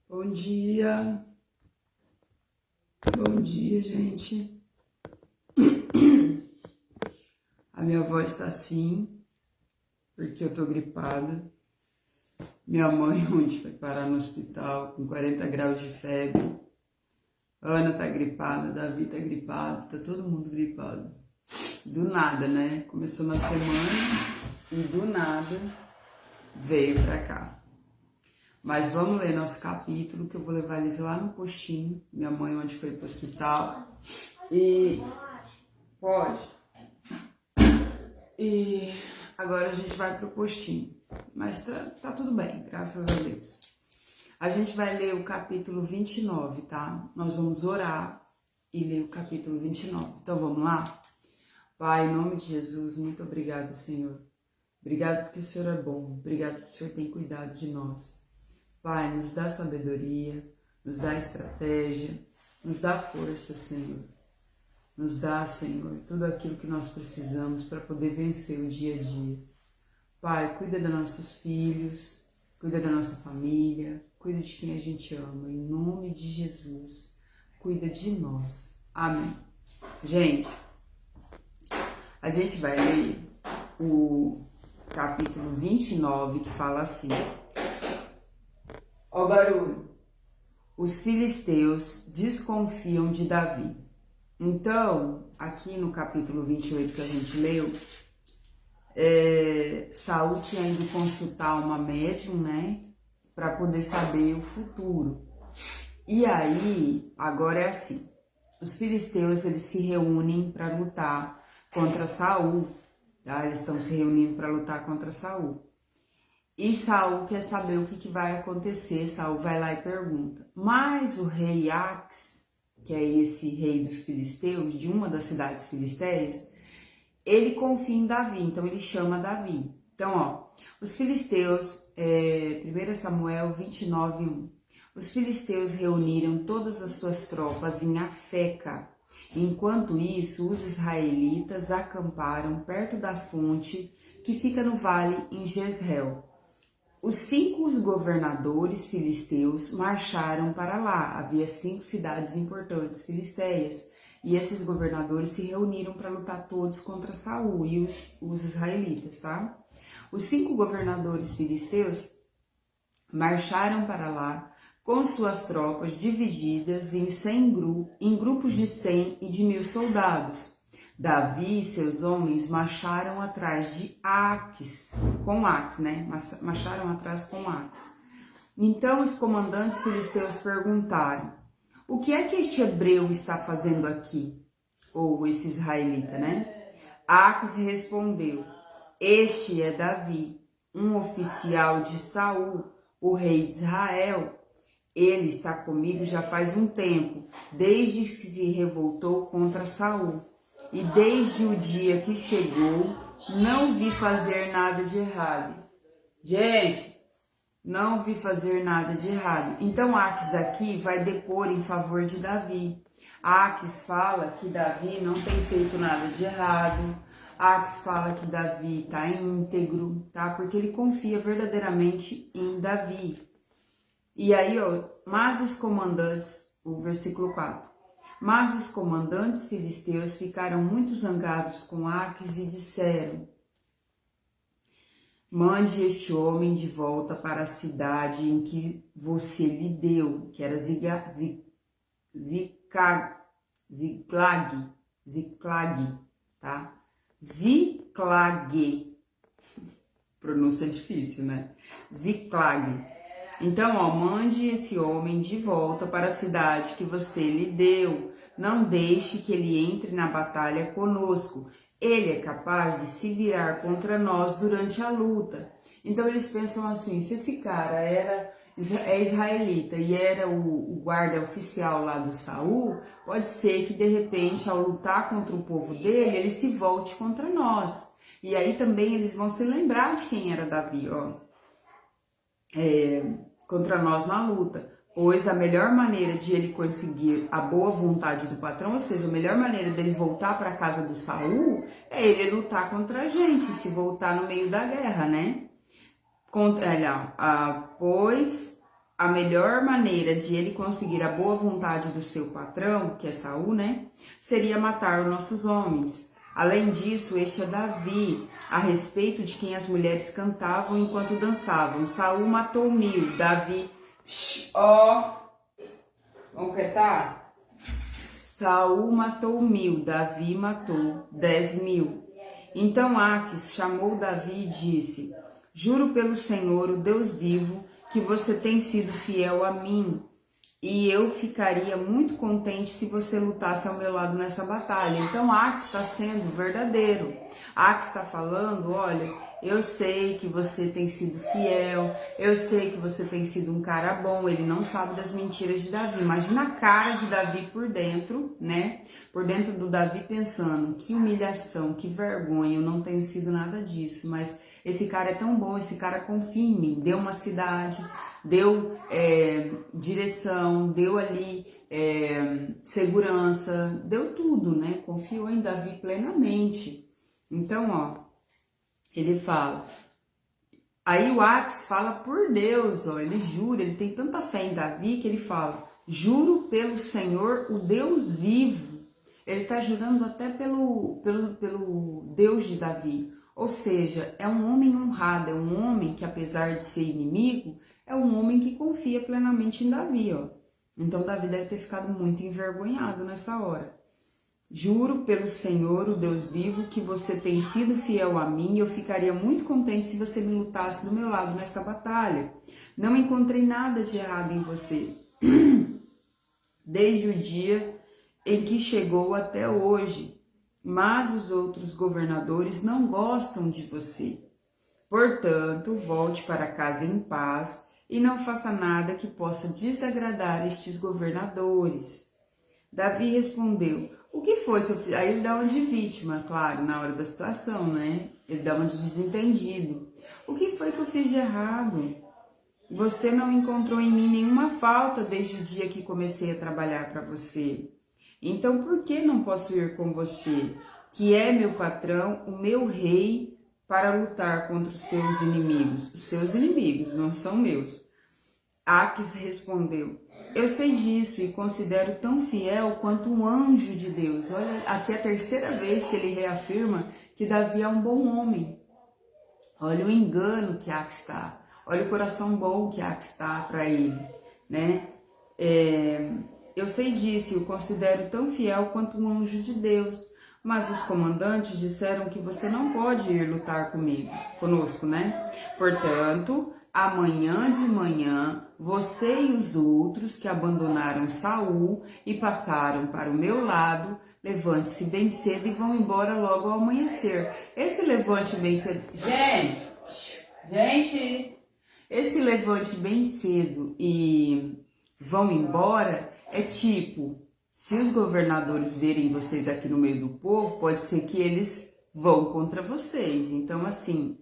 Bom dia, gente. A minha voz tá assim, porque eu tô gripada. Minha mãe ontem foi parar no hospital com 40 graus de febre. Ana tá gripada, Davi tá gripado, tá todo mundo gripado. Do nada, né? Começou na semana e do nada veio pra cá. Mas vamos ler nosso capítulo, que eu vou levar eles lá no postinho. Minha mãe ontem foi pro hospital. E... Pode. E agora a gente vai pro postinho. Mas tá tudo bem, graças a Deus. A gente vai ler o capítulo 29, tá? Nós vamos orar e ler o capítulo 29. Então vamos lá? Pai, em nome de Jesus, muito obrigado, Senhor. Obrigado porque o Senhor é bom. Obrigado porque o Senhor tem cuidado de nós. Pai, nos dá sabedoria, nos dá estratégia, nos dá força, Senhor. Nos dá, Senhor, tudo aquilo que nós precisamos para poder vencer o dia a dia. Pai, cuida dos nossos filhos, cuida da nossa família, cuida de quem a gente ama. Em nome de Jesus, cuida de nós. Amém. Gente, a gente vai ler o capítulo 29, que fala assim: ó barulho, os filisteus desconfiam de Davi. Então, aqui no capítulo 28 que a gente leu, Saul tinha ido consultar uma médium, né, para poder saber o futuro. E aí, agora é assim, os filisteus, eles se reúnem para lutar contra Saul, tá? Eles estão se reunindo para lutar contra Saul. E Saul quer saber o que vai acontecer. Saul vai lá e pergunta. Mas o rei Aques, que é esse rei dos filisteus, de uma das cidades filisteias, ele confia em Davi, então ele chama Davi. Então, ó, os filisteus, 1 Samuel 29:1. Os filisteus reuniram todas as suas tropas em Afeca. Enquanto isso, os israelitas acamparam perto da fonte que fica no vale em Jezreel. Os 5 governadores filisteus marcharam para lá. Havia 5 cidades importantes filisteias. E esses governadores se reuniram para lutar todos contra Saul e os israelitas, tá? Os 5 governadores filisteus marcharam para lá com suas tropas divididas em grupos de 100 e de 1000 soldados. Davi e seus homens marcharam atrás de Aques, com Aques, né? Marcharam atrás com Aques. Então os comandantes filisteus perguntaram: o que é que este hebreu está fazendo aqui? Ou esse israelita, né? Aques respondeu: este é Davi, um oficial de Saul, o rei de Israel. Ele está comigo já faz um tempo, desde que se revoltou contra Saul. E desde o dia que chegou, não vi fazer nada de errado. Gente, não vi fazer nada de errado. Então Aques aqui vai depor em favor de Davi. Aques fala que Davi não tem feito nada de errado. Aques fala que Davi está íntegro, tá? Porque ele confia verdadeiramente em Davi. E aí, ó, mas os comandantes, o versículo 4. Mas os comandantes filisteus ficaram muito zangados com Aques e disseram: mande este homem de volta para a cidade em que você lhe deu, que era Ziklag, tá? Ziklag. Pronúncia difícil, né? Ziklag. Então, ó, mande esse homem de volta para a cidade que você lhe deu. Não deixe que ele entre na batalha conosco. Ele é capaz de se virar contra nós durante a luta. Então eles pensam assim: se esse cara é israelita e era o guarda oficial lá do Saul, pode ser que de repente, ao lutar contra o povo dele, ele se volte contra nós. E aí também eles vão se lembrar de quem era Davi, ó. Contra nós na luta, pois a melhor maneira de ele conseguir a boa vontade do patrão, ou seja, a melhor maneira dele voltar para a casa do Saul, é ele lutar contra a gente, se voltar no meio da guerra, né? Pois a melhor maneira de ele conseguir a boa vontade do seu patrão, que é Saul, né, seria matar os nossos homens. Além disso, este é Davi, a respeito de quem as mulheres cantavam enquanto dançavam. Saul matou 1000, Davi... Vamos quietar? Saul matou 1000, Davi matou 10.000. Então Aques chamou Davi e disse: juro pelo Senhor, o Deus vivo, que você tem sido fiel a mim, e eu ficaria muito contente se você lutasse ao meu lado nessa batalha. Então Aques está sendo verdadeiro. Aques está falando: olha, eu sei que você tem sido fiel, eu sei que você tem sido um cara bom. Ele não sabe das mentiras de Davi. Imagina a cara de Davi por dentro, né? Por dentro do Davi pensando: que humilhação, que vergonha, eu não tenho sido nada disso, mas esse cara é tão bom, esse cara confia em mim, deu uma cidade, deu direção, deu ali segurança, deu tudo, né? Confiou em Davi plenamente. Então, ó, ele fala, aí o Aques fala por Deus, ó, ele jura, ele tem tanta fé em Davi que ele fala: juro pelo Senhor, o Deus vivo. Ele tá jurando até pelo Deus de Davi. Ou seja, é um homem honrado, é um homem que, apesar de ser inimigo, é um homem que confia plenamente em Davi, ó. Então Davi deve ter ficado muito envergonhado nessa hora. Juro pelo Senhor, o Deus vivo, que você tem sido fiel a mim, e eu ficaria muito contente se você me lutasse do meu lado nessa batalha. Não encontrei nada de errado em você, desde o dia em que chegou até hoje, mas os outros governadores não gostam de você. Portanto, volte para casa em paz e não faça nada que possa desagradar estes governadores. Davi respondeu: o que foi que eu fiz? Aí ele dá uma de vítima, claro, na hora da situação, né? Ele dá uma de desentendido. O que foi que eu fiz de errado? Você não encontrou em mim nenhuma falta desde o dia que comecei a trabalhar para você. Então por que não posso ir com você, que é meu patrão, o meu rei, para lutar contra os seus inimigos? Os seus inimigos não são meus. Aques respondeu: eu sei disso e considero tão fiel quanto um anjo de Deus. Olha, aqui é a terceira vez que ele reafirma que Davi é um bom homem. Olha o engano que Aques está. Olha o coração bom que Aques está para ele, né? Eu sei disso e o considero tão fiel quanto um anjo de Deus. Mas os comandantes disseram que você não pode ir lutar conosco, né? Portanto, amanhã de manhã, você e os outros que abandonaram Saul e passaram para o meu lado, levante-se bem cedo e vão embora logo ao amanhecer. Esse levante bem cedo... Gente! Esse levante bem cedo e vão embora é tipo... Se os governadores verem vocês aqui no meio do povo, pode ser que eles vão contra vocês. Então, assim,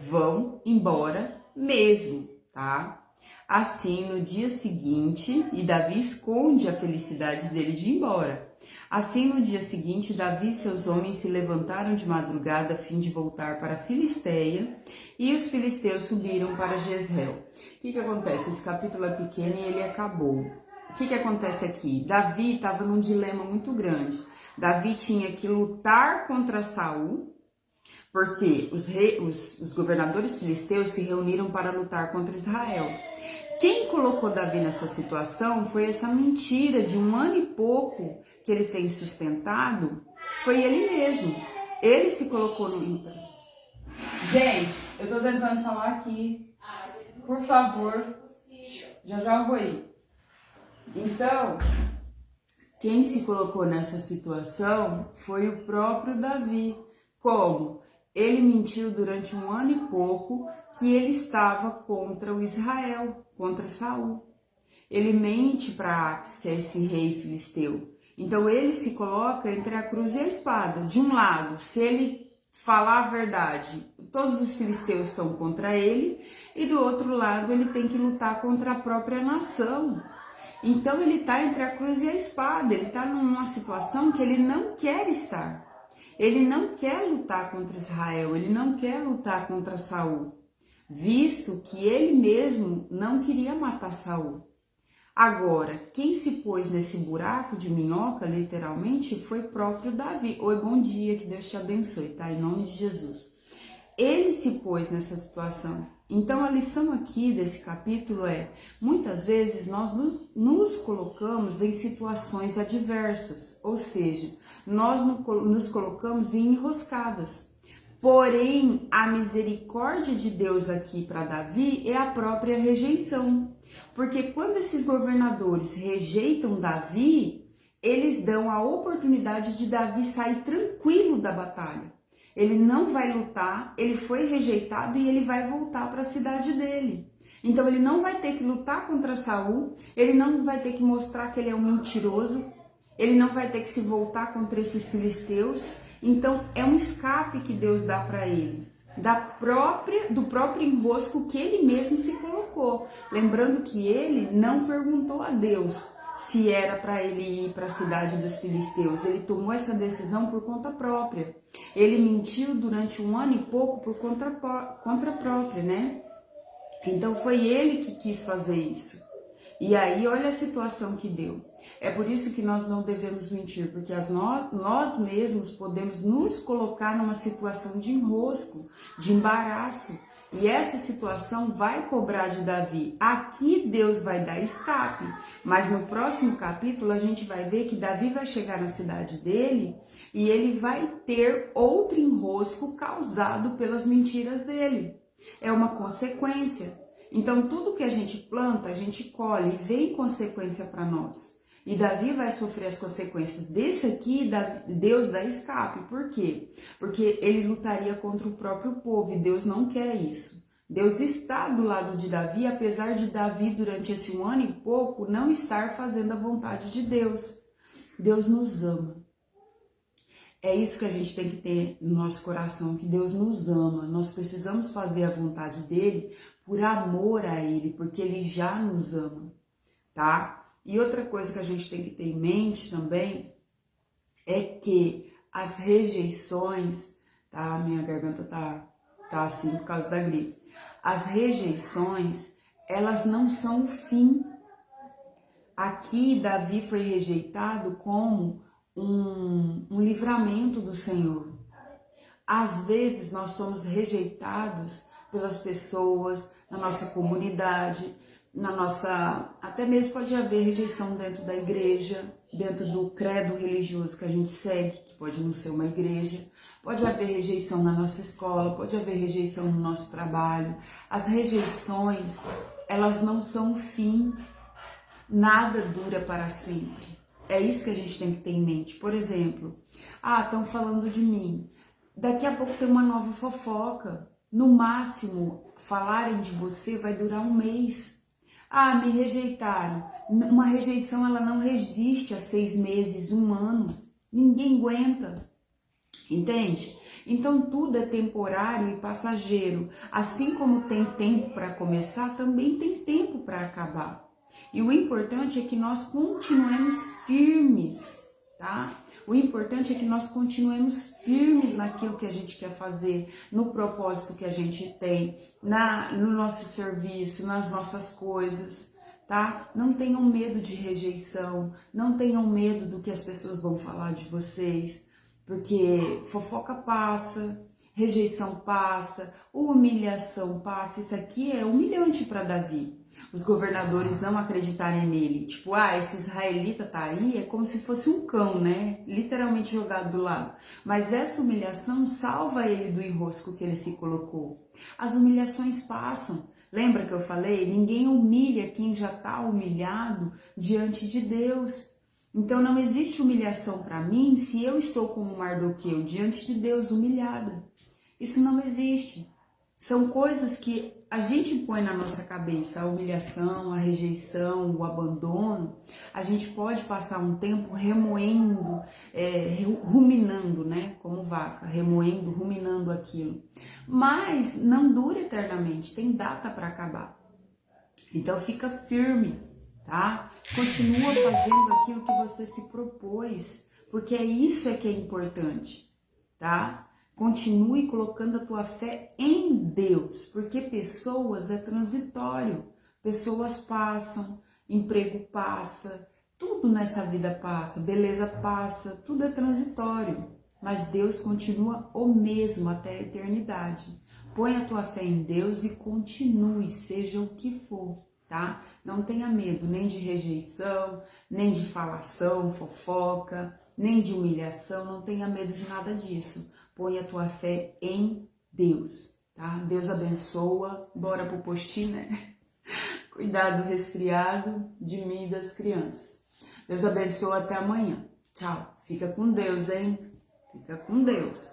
vão embora mesmo, tá? Assim, no dia seguinte, e Davi esconde a felicidade dele de ir embora. Assim, no dia seguinte, Davi e seus homens se levantaram de madrugada a fim de voltar para a Filisteia, e os filisteus subiram para Jezreel. O que acontece? Esse capítulo é pequeno e ele acabou. O que acontece aqui? Davi estava num dilema muito grande. Davi tinha que lutar contra Saul, porque os governadores filisteus se reuniram para lutar contra Israel. Quem colocou Davi nessa situação foi essa mentira de 1 ano e pouco que ele tem sustentado, foi ele mesmo. Ele se colocou no... Gente, eu tô tentando falar aqui. Por favor, já eu vou ir. Então, quem se colocou nessa situação foi o próprio Davi. Como? Ele mentiu durante 1 ano e pouco que ele estava contra o Israel, contra Saul. Ele mente para Aques, que é esse rei filisteu. Então ele se coloca entre a cruz e a espada. De um lado, se ele falar a verdade, todos os filisteus estão contra ele, e do outro lado ele tem que lutar contra a própria nação. Então ele está entre a cruz e a espada, ele está numa situação que ele não quer estar. Ele não quer lutar contra Israel, ele não quer lutar contra Saul. visto que ele mesmo não queria matar Saul. Agora, quem se pôs nesse buraco de minhoca, literalmente, foi próprio Davi. Oi, bom dia, que Deus te abençoe, tá? Em nome de Jesus. Ele se pôs nessa situação. Então, a lição aqui desse capítulo é, muitas vezes nós nos colocamos em situações adversas, ou seja, nós nos colocamos em enroscadas. Porém, a misericórdia de Deus aqui para Davi é a própria rejeição. Porque quando esses governadores rejeitam Davi, eles dão a oportunidade de Davi sair tranquilo da batalha. Ele não vai lutar, ele foi rejeitado e ele vai voltar para a cidade dele. Então ele não vai ter que lutar contra Saul, ele não vai ter que mostrar que ele é um mentiroso, ele não vai ter que se voltar contra esses filisteus. Então é um escape que Deus dá para ele, do próprio enrosco que ele mesmo se colocou. Lembrando que ele não perguntou a Deus se era para ele ir para a cidade dos filisteus. Ele tomou essa decisão por conta própria. Ele mentiu durante 1 ano e pouco por conta própria, né? Então foi ele que quis fazer isso. E aí olha a situação que deu. É por isso que nós não devemos mentir, porque nós mesmos podemos nos colocar numa situação de enrosco, de embaraço. E essa situação vai cobrar de Davi. Aqui Deus vai dar escape, mas no próximo capítulo a gente vai ver que Davi vai chegar na cidade dele e ele vai ter outro enrosco causado pelas mentiras dele. É uma consequência. Então tudo que a gente planta, a gente colhe e vem consequência para nós. E Davi vai sofrer as consequências desse aqui, Deus dá escape. Por quê? Porque ele lutaria contra o próprio povo e Deus não quer isso. Deus está do lado de Davi, apesar de Davi, durante esse 1 ano e pouco, não estar fazendo a vontade de Deus. Deus nos ama. É isso que a gente tem que ter no nosso coração, que Deus nos ama. Nós precisamos fazer a vontade dele por amor a ele, porque ele já nos ama, tá? E outra coisa que a gente tem que ter em mente também é que as rejeições, tá? Minha garganta tá assim por causa da gripe. As rejeições, elas não são o fim. Aqui Davi foi rejeitado como um livramento do Senhor. Às vezes nós somos rejeitados pelas pessoas, na nossa comunidade, até mesmo pode haver rejeição dentro da igreja, dentro do credo religioso que a gente segue, que pode não ser uma igreja, pode haver rejeição na nossa escola, pode haver rejeição no nosso trabalho. As rejeições, elas não são o fim, nada dura para sempre. É isso que a gente tem que ter em mente. Por exemplo, estão falando de mim, daqui a pouco tem uma nova fofoca, no máximo falarem de você vai durar 1 mês. Me rejeitaram. Uma rejeição, ela não resiste a 6 meses, 1 ano. Ninguém aguenta. Entende? Então tudo é temporário e passageiro. Assim como tem tempo para começar, também tem tempo para acabar. E o importante é que nós continuemos firmes, tá? O importante é que nós continuemos firmes naquilo que a gente quer fazer, no propósito que a gente tem, no nosso serviço, nas nossas coisas, tá? Não tenham medo de rejeição, não tenham medo do que as pessoas vão falar de vocês, porque fofoca passa, rejeição passa, humilhação passa. Isso aqui é humilhante para Davi. Os governadores não acreditarem nele. Tipo, esse israelita tá aí, é como se fosse um cão, né? Literalmente jogado do lado. Mas essa humilhação salva ele do enrosco que ele se colocou. As humilhações passam. Lembra que eu falei? Ninguém humilha quem já tá humilhado diante de Deus. Então não existe humilhação para mim se eu estou como Mardoqueu diante de Deus humilhada. Isso não existe. São coisas que a gente põe na nossa cabeça, a humilhação, a rejeição, o abandono. A gente pode passar um tempo remoendo, ruminando, né? Como vaca, remoendo, ruminando aquilo. Mas não dura eternamente, tem data para acabar. Então fica firme, tá? Continua fazendo aquilo que você se propôs, porque isso é que é importante, tá? Continue colocando a tua fé em Deus, porque pessoas é transitório. Pessoas passam, emprego passa, tudo nessa vida passa, beleza passa, tudo é transitório. Mas Deus continua o mesmo até a eternidade. Põe a tua fé em Deus e continue, seja o que for, tá? Não tenha medo nem de rejeição, nem de falação, fofoca, nem de humilhação, não tenha medo de nada disso. Põe a tua fé em Deus, tá? Deus abençoa. Bora pro postinho, né? Cuidado do resfriado de mim e das crianças. Deus abençoe, até amanhã. Tchau. Fica com Deus, hein? Fica com Deus.